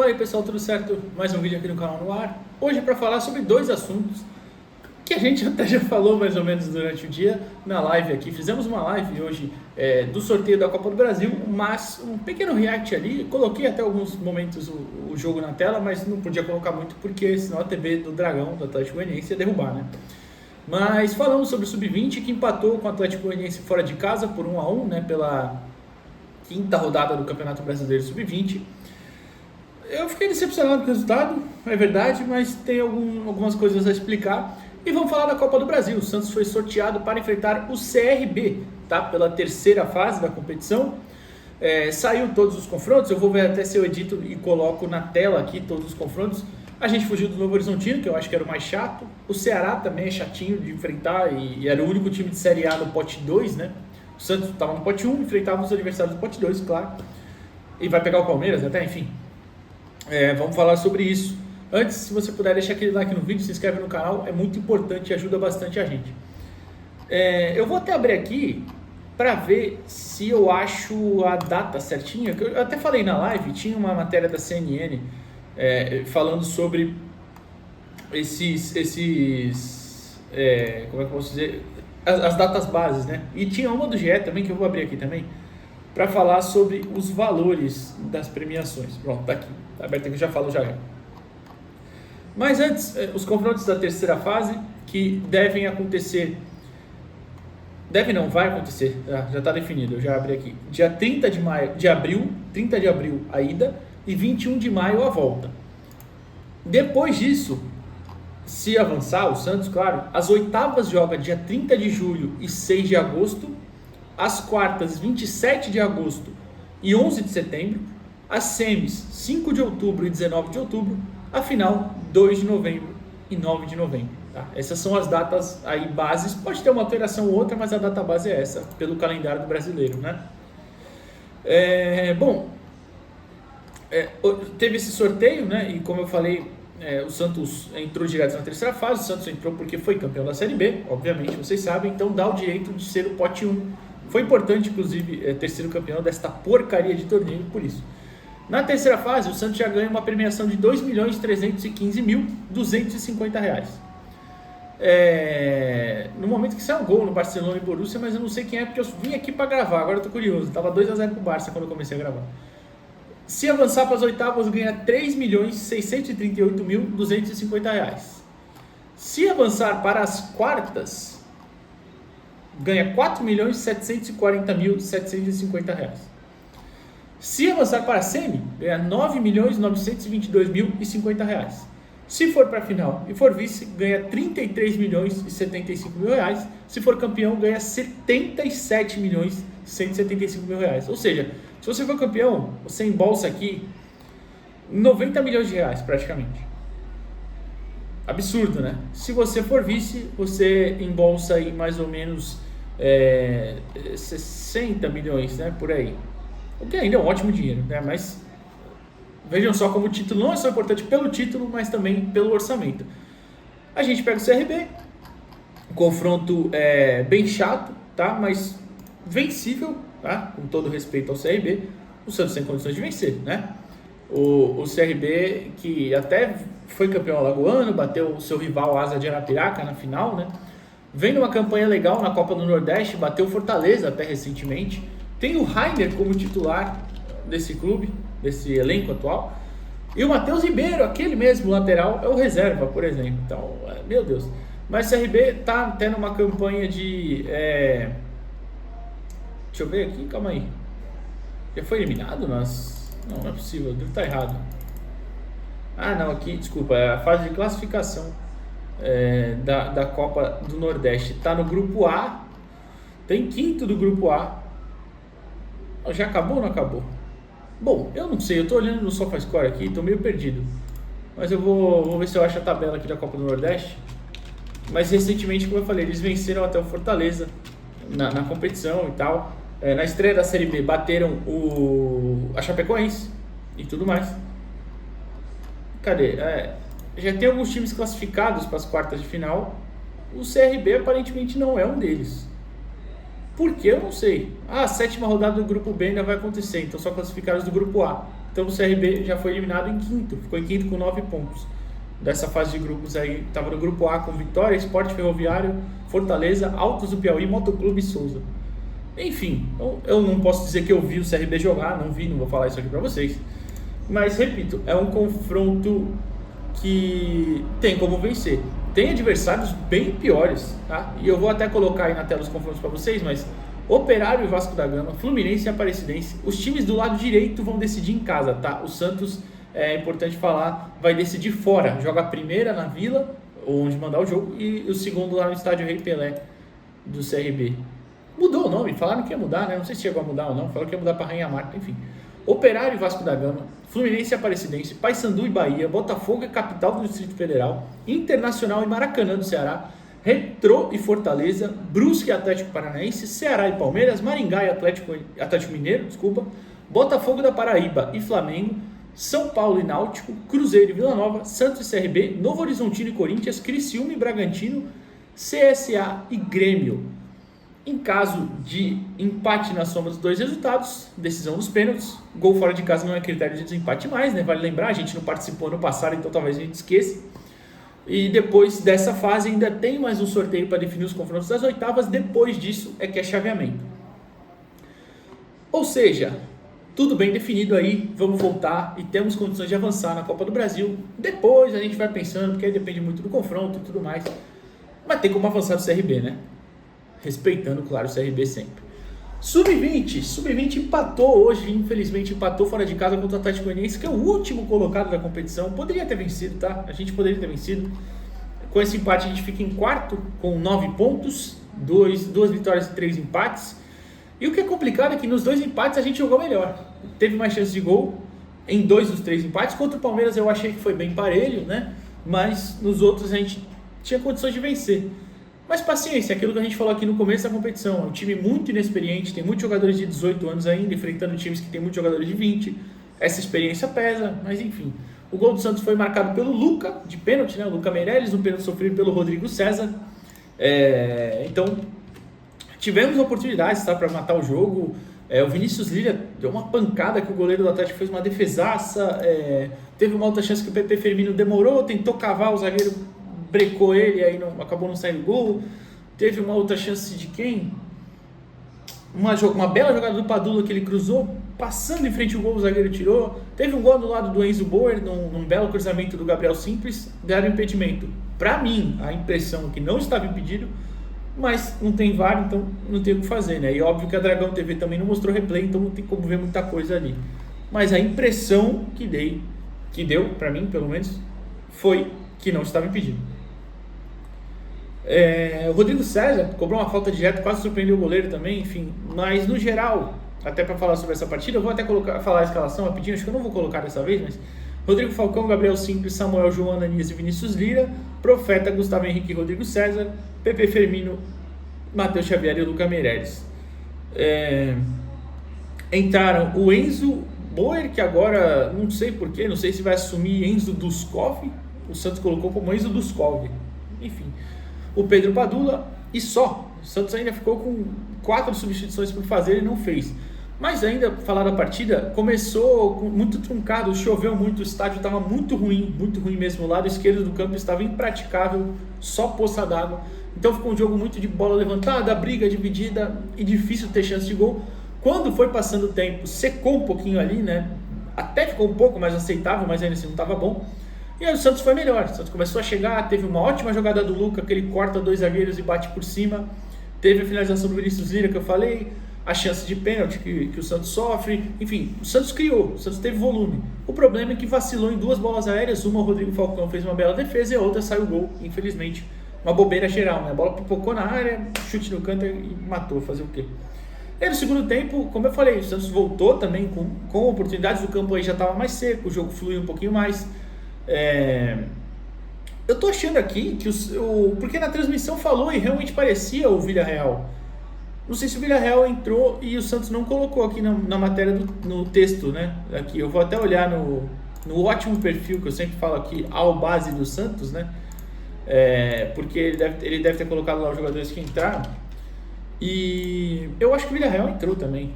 Fala aí pessoal, tudo certo? Mais um vídeo aqui no canal no ar. Hoje para falar sobre dois assuntos que a gente até já falou mais ou menos durante o dia na live aqui. Fizemos uma live hoje do sorteio da Copa do Brasil, mas um pequeno react ali. Coloquei até alguns momentos o jogo na tela, mas não podia colocar muito porque senão a TV do Dragão, do Atlético Goianiense, ia derrubar, né? Mas falamos sobre o Sub-20 que empatou com o Atlético Goianiense fora de casa por 1-1, né? Pela quinta rodada do Campeonato Brasileiro Sub-20. Eu fiquei decepcionado com o resultado, é verdade, mas tem algumas coisas a explicar. E vamos falar da Copa do Brasil. O Santos foi sorteado para enfrentar o CRB, tá? Pela terceira fase da competição. Saiu todos os confrontos, eu vou ver até se eu edito e coloco na tela aqui todos os confrontos. A gente fugiu do Novo Horizontino, que eu acho que era o mais chato. O Ceará também é chatinho de enfrentar e era o único time de Série A no pote 2, né? O Santos estava no pote 1, enfrentava os adversários do pote 2, claro. E vai pegar o Palmeiras até, enfim. Vamos falar sobre isso. Antes, se você puder deixar aquele like no vídeo, se inscreve no canal, é muito importante e ajuda bastante a gente. Eu vou até abrir aqui para ver se eu acho a data certinha, que eu até falei na live, tinha uma matéria da CNN falando sobre esses como é que eu posso dizer, as datas bases, né? E tinha uma do GE também, que eu vou abrir aqui também, para falar sobre os valores das premiações. Pronto, tá aqui, tá aberto aqui, eu já falo já. Mas antes, os confrontos da terceira fase, que devem acontecer, vai acontecer, já está definido, eu já abri aqui, dia 30 de abril a ida e 21 de maio a volta. Depois disso, se avançar, o Santos, claro, as oitavas joga dia 30 de julho e 6 de agosto, as quartas 27 de agosto e 11 de setembro, as semis 5 de outubro e 19 de outubro, a final 2 de novembro e 9 de novembro. Tá? Essas são as datas aí bases, pode ter uma alteração ou outra, mas a data base é essa, pelo calendário do brasileiro, né? Teve esse sorteio, né? E como eu falei, o Santos entrou direto na terceira fase. O Santos entrou porque foi campeão da Série B, obviamente, vocês sabem, então dá o direito de ser o pote 1. Foi importante, inclusive, ter sido campeão desta porcaria de torneio por isso. Na terceira fase, o Santos já ganha uma premiação de R$ 2.315.250. No momento que saiu um gol no Barcelona e Borussia, mas eu não sei quem é, porque eu vim aqui para gravar, agora eu tô curioso. Estava 2-0 pro Barça quando eu comecei a gravar. Se avançar para as oitavas, ganha R$ 3.638.250. Se avançar para as quartas, ganha R$ 4.740.750. Se avançar para a semi, ganha R$ 9.922.050. Se for para a final e for vice, ganha R$ 33.075.000. Se for campeão, ganha R$ 77.175.000. Ou seja, se você for campeão, você embolsa aqui R$ 90 milhões praticamente. Absurdo, né? Se você for vice, você embolsa aí mais ou menos 60 milhões, né? Por aí. O que ainda é um ótimo dinheiro, né? Mas vejam só como o título não é só importante pelo título, mas também pelo orçamento. A gente pega o CRB, um confronto bem chato, tá? Mas vencível, tá? Com todo respeito ao CRB, o Santos tem condições de vencer, né? O CRB, que até foi campeão alagoano, bateu o seu rival Asa de Arapiraca na final, né? Vem numa campanha legal na Copa do Nordeste, bateu o Fortaleza até recentemente. Tem o Rainer como titular desse clube, desse elenco atual. E o Matheus Ribeiro, aquele mesmo lateral, é o reserva, por exemplo. Então, meu Deus. Mas o CRB tá tendo uma campanha de... Deixa eu ver aqui, calma aí. Já foi eliminado? Nossa, não é possível, deve estar errado. Ah, não, aqui, desculpa, é a fase de classificação da Copa do Nordeste. Tá no grupo A, tem quinto do grupo A. Já acabou ou não acabou? Bom, eu não sei, eu tô olhando no SofaScore aqui, tô meio perdido. Mas eu vou ver se eu acho a tabela aqui da Copa do Nordeste. Mas recentemente, como eu falei, eles venceram até o Fortaleza na competição e tal. Na estreia da Série B, bateram a Chapecoense e tudo mais. Cadê? Já tem alguns times classificados para as quartas de final. O CRB aparentemente não é um deles. Por que? Eu não sei. A sétima rodada do grupo B ainda vai acontecer, então só classificados do grupo A. Então o CRB já foi eliminado em quinto, ficou em quinto com 9 pontos. Dessa fase de grupos aí, estava no grupo A com Vitória, Sport Ferroviário, Fortaleza, Altos do Piauí, Motoclube e Souza. Enfim, eu não posso dizer que eu vi o CRB jogar, não vou falar isso aqui para vocês. Mas, repito, é um confronto que tem como vencer. Tem adversários bem piores, tá? E eu vou até colocar aí na tela os confrontos para vocês, mas Operário e Vasco da Gama, Fluminense e Aparecidense, os times do lado direito vão decidir em casa, tá? O Santos, é importante falar, vai decidir fora, joga a primeira na Vila, onde mandar o jogo, e o segundo lá no estádio Rei Pelé do CRB. Mudou o nome, falaram que ia mudar, né? Não sei se chegou a mudar ou não, falaram que ia mudar para Rainha Marta, enfim. Operário e Vasco da Gama, Fluminense e Aparecidense, Paysandu e Bahia, Botafogo e Capital do Distrito Federal, Internacional e Maracanã do Ceará, Retrô e Fortaleza, Brusque e Atlético Paranaense, Ceará e Palmeiras, Maringá e Atlético Mineiro, Botafogo da Paraíba e Flamengo, São Paulo e Náutico, Cruzeiro e Vila Nova, Santos e CRB, Novo Horizontino e Corinthians, Criciúma e Bragantino, CSA e Grêmio. Em caso de empate na soma dos dois resultados, decisão dos pênaltis, gol fora de casa não é critério de desempate mais, né? Vale lembrar, a gente não participou no passado, então talvez a gente esqueça. E depois dessa fase ainda tem mais um sorteio para definir os confrontos das oitavas, depois disso é que é chaveamento. Ou seja, tudo bem definido aí, vamos voltar e temos condições de avançar na Copa do Brasil. Depois a gente vai pensando, porque aí depende muito do confronto e tudo mais. Mas tem como avançar do CRB, né? Respeitando, claro, o CRB sempre. Sub-20 empatou hoje, infelizmente empatou fora de casa contra o Atlético Goianiense, que é o último colocado da competição. Poderia ter vencido, tá? A gente poderia ter vencido. Com esse empate a gente fica em quarto, com 9 pontos, 2 vitórias e 3 empates. E o que é complicado é que nos 2 empates a gente jogou melhor. Teve mais chance de gol em 2 dos 3 empates. Contra o Palmeiras eu achei que foi bem parelho, né? Mas nos outros a gente tinha condições de vencer. Mas paciência, aquilo que a gente falou aqui no começo da competição, é um time muito inexperiente, tem muitos jogadores de 18 anos ainda, enfrentando times que tem muitos jogadores de 20, essa experiência pesa, mas enfim. O gol do Santos foi marcado pelo Luca, de pênalti, né? O Luca Meirelles, um pênalti sofrido pelo Rodrigo César. Então, tivemos oportunidades, tá, para matar o jogo. O Vinícius Lira deu uma pancada que o goleiro do Atlético fez uma defesaça, teve uma outra chance que o PP Firmino demorou, tentou cavar, o zagueiro brecou ele, aí acabou não saindo gol. Teve uma outra chance de quem? Uma bela jogada do Padula que ele cruzou, passando em frente ao gol, o zagueiro tirou. Teve um gol do lado do Enzo Boer, num belo cruzamento do Gabriel Simples, deram impedimento. Para mim, a impressão é que não estava impedido, mas não tem VAR, então não tem o que fazer, né? E óbvio que a Dragão TV também não mostrou replay, então não tem como ver muita coisa ali. Mas a impressão que deu, para mim pelo menos, foi que não estava impedido. O Rodrigo César cobrou uma falta direta, quase surpreendeu o goleiro também, enfim. Mas no geral, até para falar sobre essa partida, eu vou até falar a escalação rapidinho, acho que eu não vou colocar dessa vez, mas Rodrigo Falcão, Gabriel Simples, Samuel, João Ananias e Vinícius Lira, Profeta, Gustavo Henrique e Rodrigo César, PP Firmino, Matheus Xavier e Luca Meirelles. Entraram o Enzo Boer, que agora não sei porquê, não sei se vai assumir Enzo Duskov, o Santos colocou como Enzo Duskov, enfim. O Pedro Padula e só. O Santos ainda ficou com 4 substituições por fazer e não fez. Mas ainda, falar da partida, começou muito truncado, choveu muito, o estádio estava muito ruim mesmo. O lado esquerdo do campo estava impraticável, só poça d'água. Então ficou um jogo muito de bola levantada, briga dividida e difícil ter chance de gol. Quando foi passando o tempo, secou um pouquinho ali, né? Até ficou um pouco mais aceitável, mas ainda assim não estava bom. E aí o Santos foi melhor, o Santos começou a chegar, teve uma ótima jogada do Luca, que ele corta 2 zagueiros e bate por cima. Teve a finalização do Vinícius Lira, que eu falei, a chance de pênalti que o Santos sofre. Enfim, o Santos criou, o Santos teve volume. O problema é que vacilou em 2 bolas aéreas, uma o Rodrigo Falcão fez uma bela defesa e a outra saiu gol, infelizmente. Uma bobeira geral, né? A bola pipocou na área, chute no canto e matou, fazer o quê? E no segundo tempo, como eu falei, o Santos voltou também com oportunidades, o campo aí já estava mais seco, o jogo fluiu um pouquinho mais. Eu tô achando aqui que porque na transmissão falou e realmente parecia o Villarreal. Não sei se o Villarreal entrou e o Santos não colocou aqui na matéria, no texto, né? Aqui, eu vou até olhar no ótimo perfil que eu sempre falo aqui, ao base do Santos, né? Porque ele deve ter colocado lá os jogadores que entraram. E eu acho que o Villarreal entrou também.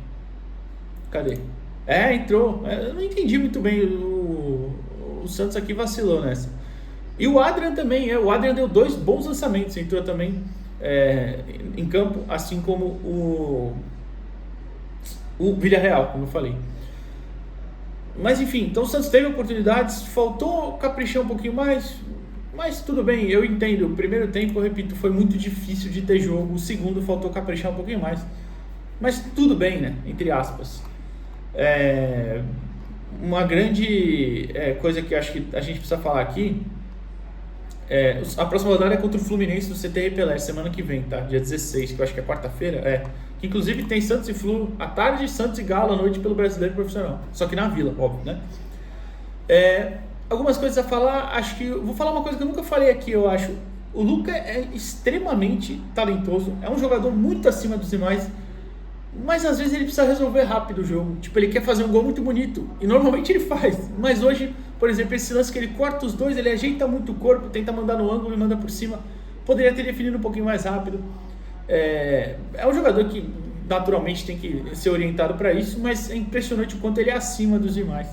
Cadê? Entrou. Eu não entendi muito bem. O Santos aqui vacilou nessa. E o Adrian também. O Adrian deu 2 bons lançamentos. Entrou também em campo, assim como o Villarreal, como eu falei. Mas enfim, então o Santos teve oportunidades. Faltou caprichar um pouquinho mais. Mas tudo bem, eu entendo. O primeiro tempo, eu repito, foi muito difícil de ter jogo. O segundo faltou caprichar um pouquinho mais. Mas tudo bem, né? Entre aspas. Uma grande coisa que acho que a gente precisa falar aqui a próxima rodada é contra o Fluminense do CT Pelé, semana que vem, tá? Dia 16, que eu acho que é quarta-feira. Que inclusive tem Santos e Flu à tarde, Santos e Galo à noite pelo Brasileiro Profissional. Só que na Vila, óbvio, né? Algumas coisas a falar, acho que... Vou falar uma coisa que eu nunca falei aqui, eu acho. O Luca é extremamente talentoso, é um jogador muito acima dos demais, mas às vezes ele precisa resolver rápido o jogo. Tipo, ele quer fazer um gol muito bonito, e normalmente ele faz. Mas hoje, por exemplo, esse lance que ele corta os dois, ele ajeita muito o corpo, tenta mandar no ângulo e manda por cima. Poderia ter definido um pouquinho mais rápido. É um jogador que naturalmente tem que ser orientado para isso, mas é impressionante o quanto ele é acima dos demais.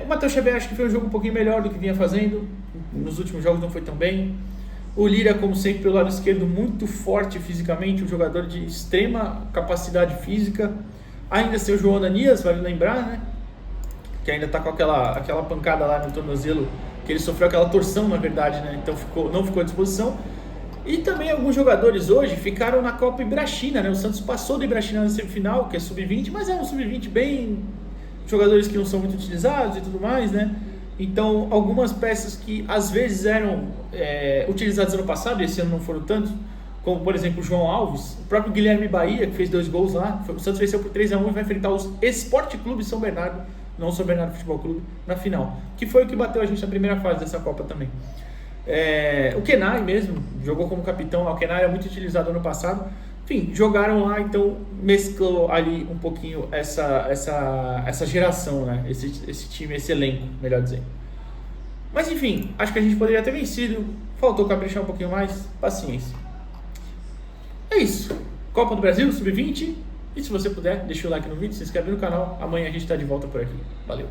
O Matheus Xavier acho que foi um jogo um pouquinho melhor do que vinha fazendo. Nos últimos jogos não foi tão bem. O Lira, como sempre, pelo lado esquerdo, muito forte fisicamente, um jogador de extrema capacidade física. Ainda sem o João Ananias, vale lembrar, né? Que ainda está com aquela pancada lá no tornozelo, que ele sofreu aquela torção, na verdade, né? Então não ficou à disposição. E também alguns jogadores hoje ficaram na Copa Ibrachina, né? O Santos passou do Ibrachina na semifinal, que é sub-20, mas é um sub-20 bem... jogadores que não são muito utilizados e tudo mais, né? Então, algumas peças que às vezes eram utilizadas ano passado, e esse ano não foram tanto, como por exemplo o João Alves, o próprio Guilherme Bahia, que fez 2 gols lá, o Santos venceu por 3-1 e vai enfrentar os Esporte Clube São Bernardo, não São Bernardo Futebol Clube, na final, que foi o que bateu a gente na primeira fase dessa Copa também. O Kenai mesmo, jogou como capitão, o Kenai era muito utilizado ano passado. Enfim, jogaram lá, então mesclou ali um pouquinho essa geração, né? Esse time, esse elenco, melhor dizendo. Mas enfim, acho que a gente poderia ter vencido. Faltou caprichar um pouquinho mais, paciência. É isso. Copa do Brasil, Sub-20. E se você puder, deixa o like no vídeo, se inscreve no canal. Amanhã a gente está de volta por aqui. Valeu!